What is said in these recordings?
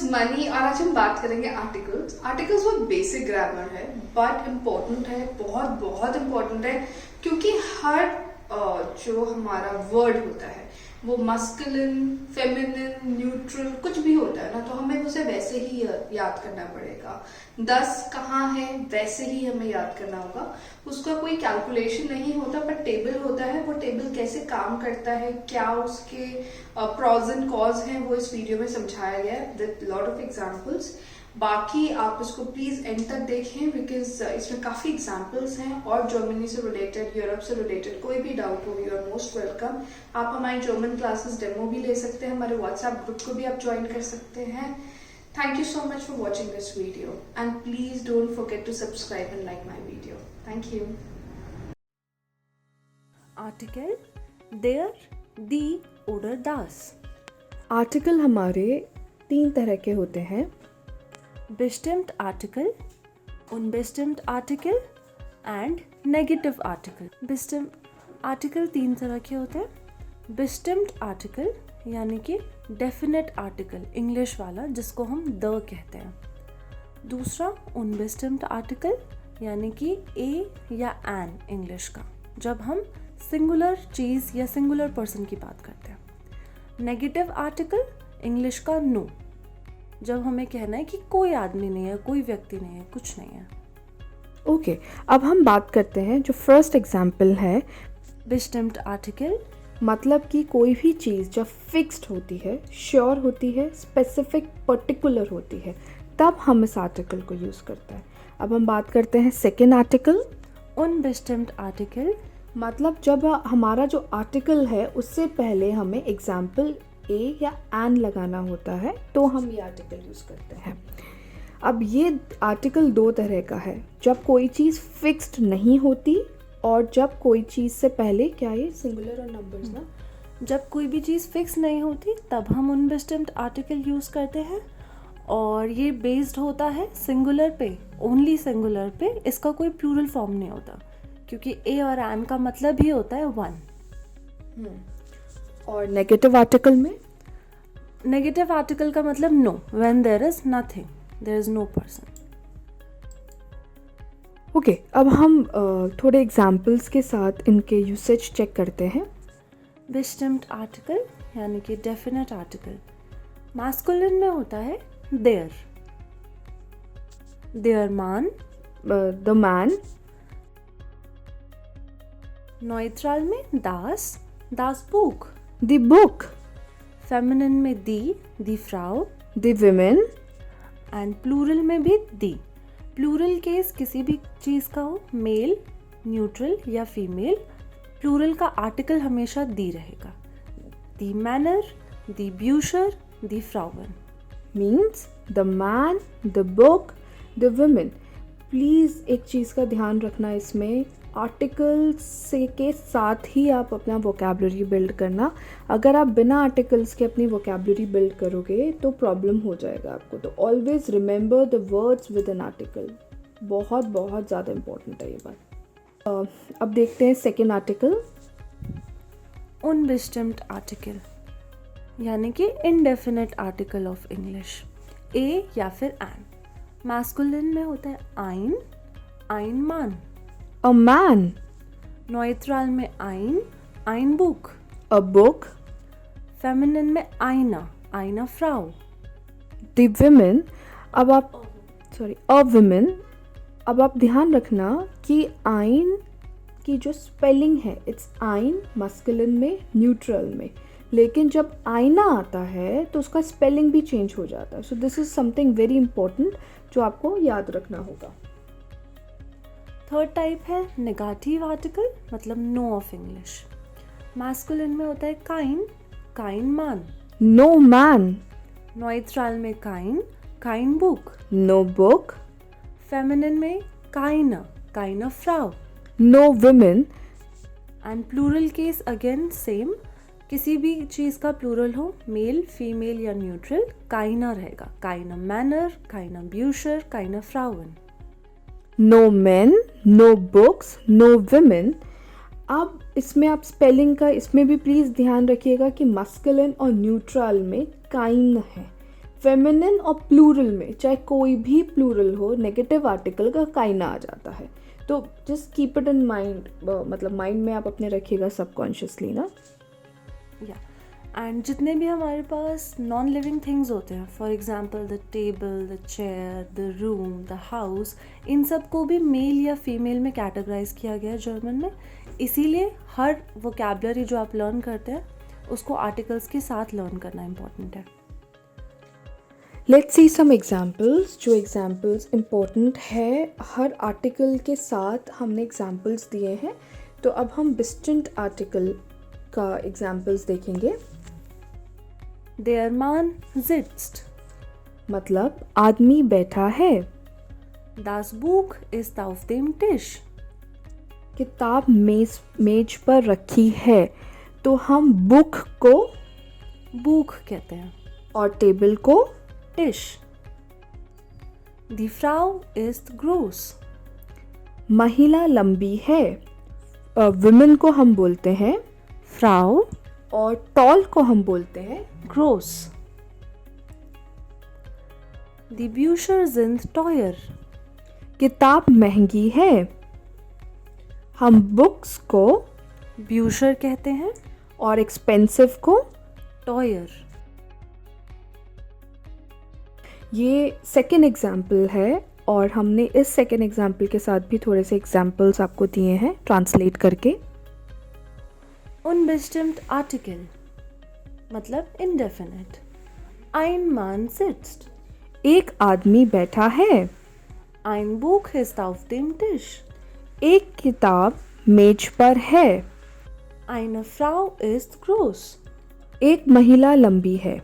Money और आज हम बात करेंगे आर्टिकल्स। आर्टिकल्स बहुत बेसिक ग्रामर है बट इम्पोर्टेंट है, बहुत बहुत इम्पोर्टेंट है, क्योंकि हर जो हमारा वर्ड होता है वो मस्कुलिन, फेमिनिन, न्यूट्रल कुछ भी होता है ना, तो हमें उसे वैसे ही याद करना पड़ेगा। 10 कहाँ है वैसे ही हमें याद करना होगा। उसका कोई कैलकुलेशन नहीं होता पर टेबल होता है। वो टेबल कैसे काम करता है, क्या उसके प्रॉज एंड कॉज हैं, वो इस वीडियो में समझाया गया है विद लॉट ऑफ एग्जांपल्स। बाकी आप इसको प्लीज एंड तक देखें बिकॉज इसमें काफी एग्जांपल्स हैं और जर्मनी से रिलेटेड, यूरोप से रिलेटेड कोई भी डाउट हो यू आर मोस्ट वेलकम। आप हमारी जर्मन क्लासेस डेमो भी ले सकते हैं, हमारे व्हाट्सएप ग्रुप को भी आप ज्वाइन कर सकते हैं। Thank you so much for watching this video and please don't forget to subscribe and like my video. Thank you. Article der, die oder das. Article हमारे 3 तरह के होते हैं। Bestimmt Artikel, unbestimmt Artikel and negative Artikel. Bestimmt Article 3 तरह के होते हैं। Bestimmt Article यानी कि डेफिनेट आर्टिकल इंग्लिश वाला जिसको हम द कहते हैं। दूसरा unbestimmt आर्टिकल यानी कि ए या एन इंग्लिश का, जब हम सिंगुलर चीज़ या सिंगुलर पर्सन की बात करते हैं। नेगेटिव आर्टिकल इंग्लिश का नो, जब हमें कहना है कि कोई आदमी नहीं है, कोई व्यक्ति नहीं है, कुछ नहीं है। ओके, अब हम बात करते हैं जो फर्स्ट एग्जाम्पल है bestimmt आर्टिकल, मतलब कि कोई भी चीज़ जब फिक्स्ड होती है, श्योर होती है, स्पेसिफिक पर्टिकुलर होती है, तब हम इस आर्टिकल को यूज़ करते हैं। अब हम बात करते हैं सेकेंड आर्टिकल। unbestimmt आर्टिकल मतलब जब हमारा जो आर्टिकल है उससे पहले हमें एग्जाम्पल ए या एन लगाना होता है तो हम ये आर्टिकल यूज़ करते हैं। अब ये आर्टिकल 2 तरह का है, जब कोई चीज़ फिक्स्ड नहीं होती और जब कोई चीज़ से पहले, क्या ये सिंगुलर और नंबर्स ना, जब कोई भी चीज़ फिक्स नहीं होती तब हम unbestimmt आर्टिकल यूज़ करते हैं और ये बेस्ड होता है सिंगुलर पे, ओनली सिंगुलर पे। इसका कोई प्लूरल फॉर्म नहीं होता क्योंकि ए और एन का मतलब ही होता है 1। और नेगेटिव आर्टिकल में नेगेटिव आर्टिकल का मतलब no, when there is nothing, there is no person. Okay, अब हम थोड़े एग्जाम्पल्स के साथ इनके यूसेज चेक करते हैं। bestimmt आर्टिकल यानी कि डेफिनेट आर्टिकल मास्कुलिन में होता है देयर, देयर मान, द मैन। न्यूट्रल में दास, दास बुक। The book. फेमिनिन में दी फ्राउ, द विमेन। एंड प्लूरल में भी दी। प्लूरल केस किसी भी चीज़ का हो, मेल, न्यूट्रल या फीमेल, प्लूरल का आर्टिकल हमेशा दी रहेगा। दी मैनर, दी ब्यूशर, दी फ्राउन। Means the man, the book, the women. Please एक चीज़ का ध्यान रखना, इसमें आर्टिकल्स से के साथ ही आप अपना वोकैबुलरी बिल्ड करना। अगर आप बिना आर्टिकल्स के अपनी वोकैबुलरी बिल्ड करोगे तो प्रॉब्लम हो जाएगा आपको। तो always remember the words with an article, बहुत बहुत ज़्यादा इम्पोर्टेंट है ये बात। अब देखते हैं सेकेंड आर्टिकल। unbestimmt आर्टिकल यानी कि इनडेफिनेट आर्टिकल ऑफ इंग्लिश, ए या फिर एन। मैस्कुलिन में होता है आइन, आइन मान। A man. न्यूट्रल में आइन, आइन बुक। A book. फेमिनिन में आइना, आइना फ्राउ। The women. अब आप अ विमेन। अब आप ध्यान रखना कि आइन की जो स्पेलिंग है, इट्स आइन मस्कुलिन में, न्यूट्रल में, लेकिन जब आईना आता है तो उसका स्पेलिंग भी चेंज हो जाता है। So this is something very important जो आपको याद रखना होगा। थर्ड टाइप है नेगेटिव आर्टिकल, मतलब नो ऑफ इंग्लिश। मैस्कुलिन में होता है काइन, काइन मान। No man. न्यूट्रल में काइन, काइन बुक। No book. फेमिनिन में काइना, काइना फ्राउ। No women. And plural case again same, किसी भी चीज़ का प्लूरल हो, मेल, फीमेल या न्यूट्रल, काइना रहेगा। काइना मैनर, काइना ब्यूशर, काइना frown. No man, no books, no women. अब इसमें आप स्पेलिंग का इसमें भी प्लीज़ ध्यान रखिएगा कि मस्कुलिन और न्यूट्रल में काइन है। फेमिनिन और प्लूरल में चाहे कोई भी प्लूरल हो, नेगेटिव आर्टिकल का काइना आ जाता है। तो just keep it in mind, मतलब माइंड में आप अपने रखिएगा सबकॉन्शियसली ना। या एंड जितने भी हमारे पास नॉन लिविंग थिंग्स होते हैं, for example the table, the chair, the room, the house, इन सब को भी मेल या फीमेल में कैटेगराइज किया गया है जर्मन में। इसीलिए हर वोकैबुलरी जो आप लर्न करते हैं उसको आर्टिकल्स के साथ लर्न करना इम्पॉर्टेंट है। Let's see some examples. जो एग्जाम्पल्स इम्पोर्टेंट है, हर आर्टिकल के साथ हमने एग्जाम्पल्स दिए हैं। तो अब हम डिस्टेंट आर्टिकल का एग्जाम्पल्स देखेंगे। Der Mann sitzt. मतलब आदमी बैठा है। Das Buch ist auf dem Tisch. किताब मेज पर रखी है। तो हम बुक को Buch कहते हैं। और टेबल को Tisch. Die Frau ist groß. महिला लंबी है। वुमेन को हम बोलते हैं Frau और टॉल को हम बोलते हैं groß. Die Bücher sind teuer. किताब महंगी है। हम बुक्स को Bücher कहते हैं और एक्सपेंसिव को। teuer. ये सेकेंड एग्जाम्पल है और हमने इस सेकेंड एग्जाम्पल के साथ भी थोड़े से एग्जाम्पल्स आपको दिए हैं ट्रांसलेट करके। Unbestimmt Artikel मतलब indefinite. Ein Mann sitzt. एक आदमी बैठा है। Ein Buch ist auf dem Tisch. एक किताब मेज पर है। Eine Frau ist groß. एक महिला लंबी है।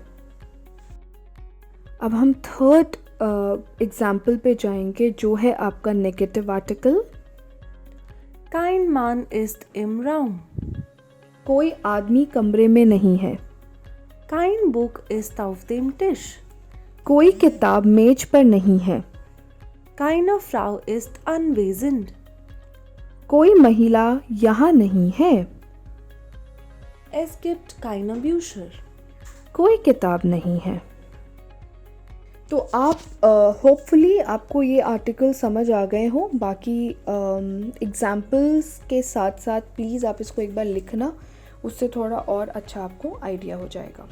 अब हम थर्ड एग्जाम्पल पे जाएंगे जो है आपका negative article. Kein Mann ist im Raum. कोई आदमी कमरे में नहीं है। Kein Buch ist auf dem Tisch. कोई किताब मेज पर नहीं है। Keine Frau ist anwesend. कोई महिला यहाँ नहीं है। Es gibt keine Bücher. कोई किताब नहीं है। तो आप होपफुली आपको ये आर्टिकल समझ आ गए हो। बाकी एग्जाम्पल्स के साथ साथ प्लीज़ आप इसको एक बार लिखना, उससे थोड़ा और अच्छा आपको आइडिया हो जाएगा।